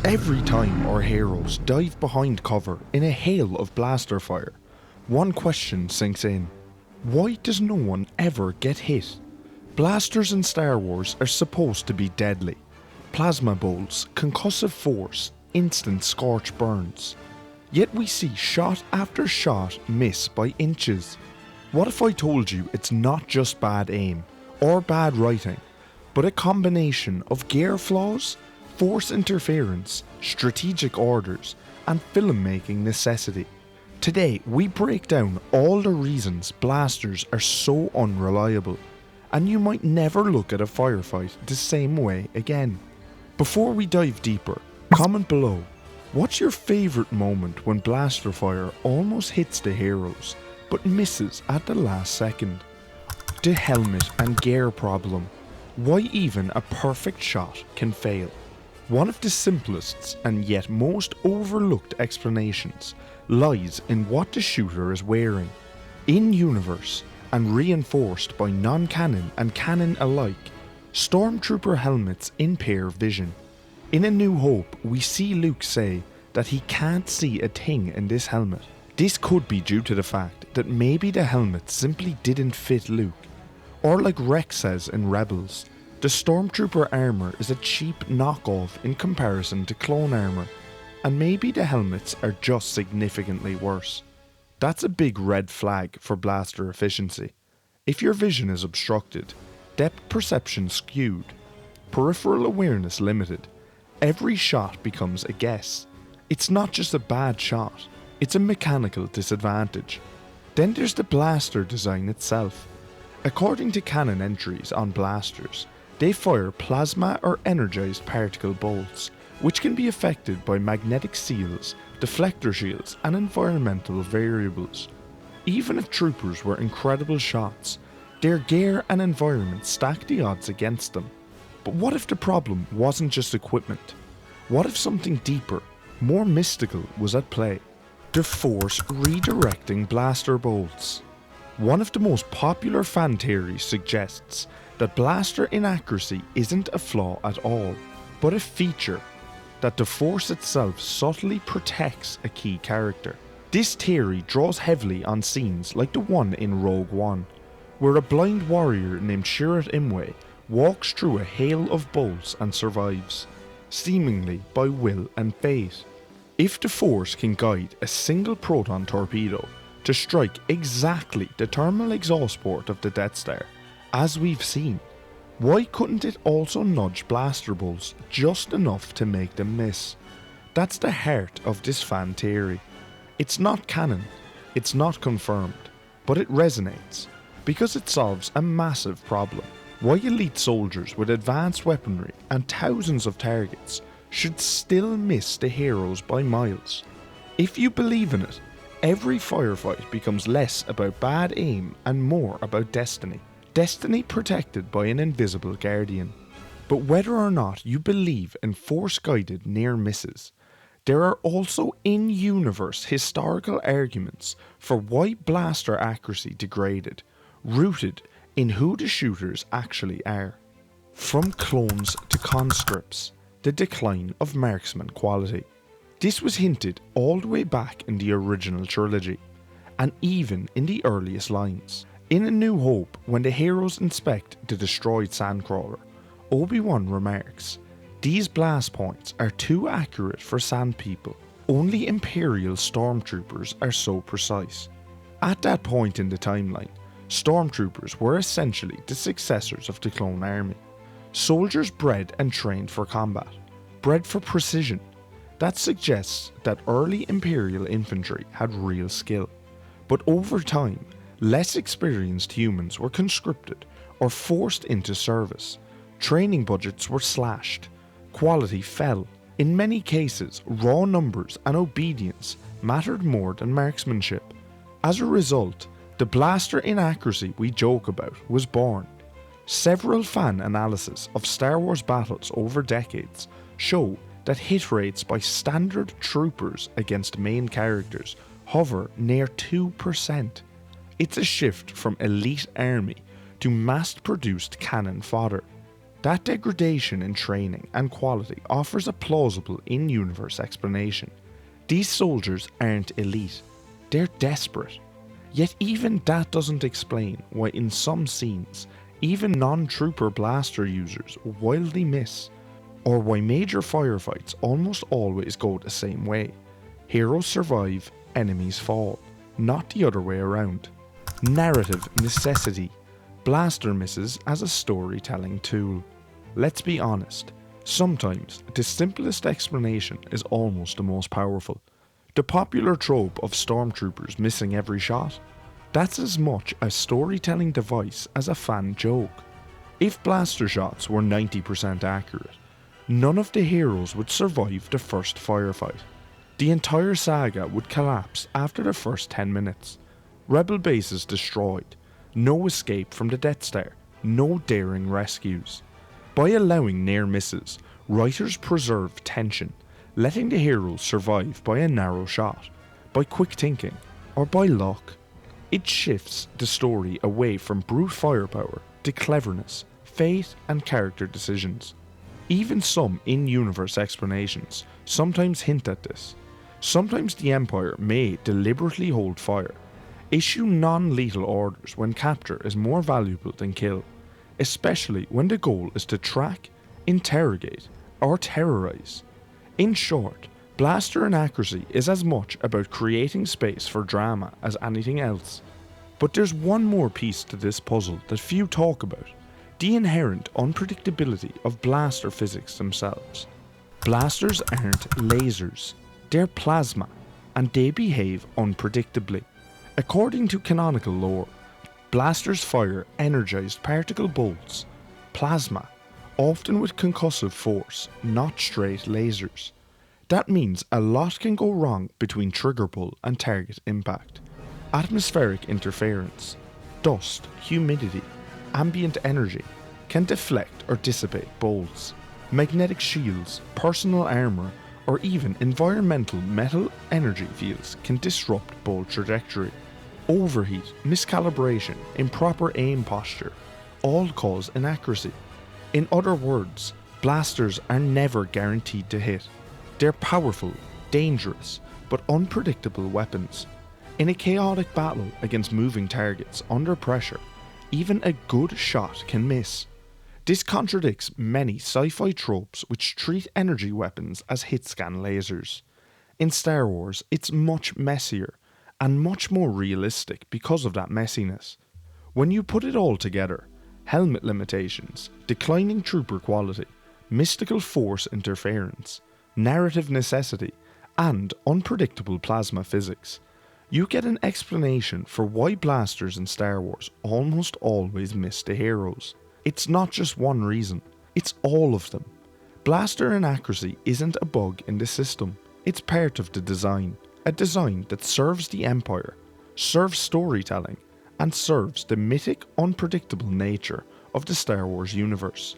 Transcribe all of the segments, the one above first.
Every time our heroes dive behind cover in a hail of blaster fire, one question sinks in. Why does no one ever get hit? Blasters in Star Wars are supposed to be deadly. Plasma bolts, concussive force, instant scorch burns. Yet we see shot after shot miss by inches. What if I told you it's not just bad aim or bad writing, but a combination of gear flaws, force interference, strategic orders, and filmmaking necessity? Today we break down all the reasons blasters are so unreliable, and you might never look at a firefight the same way again. Before we dive deeper, comment below, what's your favourite moment when blaster fire almost hits the heroes, but misses at the last second? The helmet and gear problem. Why even a perfect shot can fail. One of the simplest and yet most overlooked explanations lies in what the shooter is wearing. In universe, and reinforced by non-canon and canon alike, Stormtrooper helmets impair vision. In A New Hope, we see Luke say that he can't see a thing in this helmet. This could be due to the fact that maybe the helmet simply didn't fit Luke. Or like Rex says in Rebels, the Stormtrooper armour is a cheap knockoff in comparison to clone armour, and maybe the helmets are just significantly worse. That's a big red flag for blaster efficiency. If your vision is obstructed, depth perception skewed, peripheral awareness limited, every shot becomes a guess. It's not just a bad shot, it's a mechanical disadvantage. Then there's the blaster design itself. According to canon entries on blasters, they fire plasma or energized particle bolts, which can be affected by magnetic seals, deflector shields, and environmental variables. Even if troopers were incredible shots, their gear and environment stack the odds against them. But what if the problem wasn't just equipment? What if something deeper, more mystical was at play? The Force redirecting blaster bolts. One of the most popular fan theories suggests that blaster inaccuracy isn't a flaw at all, but a feature, that the Force itself subtly protects a key character. This theory draws heavily on scenes like the one in Rogue One, where a blind warrior named Chirrut Imwe walks through a hail of bolts and survives, seemingly by will and fate. If the Force can guide a single proton torpedo to strike exactly the thermal exhaust port of the Death Star, as we've seen, why couldn't it also nudge blaster bolts just enough to make them miss? That's the heart of this fan theory. It's not canon, it's not confirmed, but it resonates, because it solves a massive problem. Why elite soldiers with advanced weaponry and thousands of targets should still miss the heroes by miles. If you believe in it, every firefight becomes less about bad aim and more about destiny. Destiny protected by an invisible guardian. But whether or not you believe in force-guided near misses, there are also in-universe historical arguments for why blaster accuracy degraded, rooted in who the shooters actually are. From clones to conscripts, the decline of marksman quality. This was hinted all the way back in the original trilogy, and even in the earliest lines. In A New Hope, when the heroes inspect the destroyed sandcrawler, Obi-Wan remarks, "These blast points are too accurate for sand people. Only Imperial Stormtroopers are so precise." At that point in the timeline, Stormtroopers were essentially the successors of the clone army. Soldiers bred and trained for combat, bred for precision. That suggests that early Imperial infantry had real skill. But over time, less experienced humans were conscripted or forced into service. Training budgets were slashed. Quality fell. In many cases, raw numbers and obedience mattered more than marksmanship. As a result, the blaster inaccuracy we joke about was born. Several fan analyses of Star Wars battles over decades show that hit rates by standard troopers against main characters hover near 2%. It's a shift from elite army to mass-produced cannon fodder. That degradation in training and quality offers a plausible in-universe explanation. These soldiers aren't elite, they're desperate. Yet even that doesn't explain why in some scenes, even non-trooper blaster users wildly miss, or why major firefights almost always go the same way. Heroes survive, enemies fall, not the other way around. Narrative necessity. Blaster misses as a storytelling tool. Let's be honest, sometimes the simplest explanation is almost the most powerful. The popular trope of Stormtroopers missing every shot? That's as much a storytelling device as a fan joke. If blaster shots were 90% accurate, none of the heroes would survive the first firefight. The entire saga would collapse after the first 10 minutes. Rebel bases destroyed, no escape from the Death Star, no daring rescues. By allowing near misses, writers preserve tension, letting the heroes survive by a narrow shot, by quick thinking, or by luck. It shifts the story away from brute firepower to cleverness, fate, and character decisions. Even some in-universe explanations sometimes hint at this. Sometimes the Empire may deliberately hold fire, issue non-lethal orders when capture is more valuable than kill, especially when the goal is to track, interrogate, or terrorize. In short, blaster inaccuracy is as much about creating space for drama as anything else. But there's one more piece to this puzzle that few talk about: the inherent unpredictability of blaster physics themselves. Blasters aren't lasers, they're plasma, and they behave unpredictably. According to canonical lore, blasters fire energized particle bolts, plasma, often with concussive force, not straight lasers. That means a lot can go wrong between trigger pull and target impact. Atmospheric interference, dust, humidity, ambient energy can deflect or dissipate bolts. Magnetic shields, personal armour, or even environmental metal energy fields can disrupt bolt trajectory. Overheat, miscalibration, improper aim posture all cause inaccuracy. In other words, blasters are never guaranteed to hit. They're powerful, dangerous, but unpredictable weapons. In a chaotic battle against moving targets under pressure, even a good shot can miss. This contradicts many sci-fi tropes which treat energy weapons as hit-scan lasers. In Star Wars, it's much messier and much more realistic because of that messiness. When you put it all together, helmet limitations, declining trooper quality, mystical force interference, narrative necessity, and unpredictable plasma physics, you get an explanation for why blasters in Star Wars almost always miss the heroes. It's not just one reason, it's all of them. Blaster inaccuracy isn't a bug in the system, it's part of the design. A design that serves the Empire, serves storytelling, and serves the mythic, unpredictable nature of the Star Wars universe.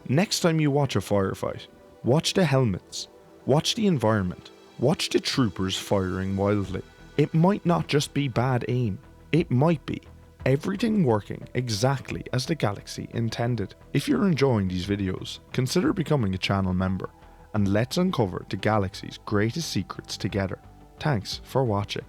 Next time you watch a firefight, watch the helmets, watch the environment, watch the troopers firing wildly. It might not just be bad aim, it might be everything working exactly as the galaxy intended. If you're enjoying these videos, consider becoming a channel member, and let's uncover the galaxy's greatest secrets together. Thanks for watching.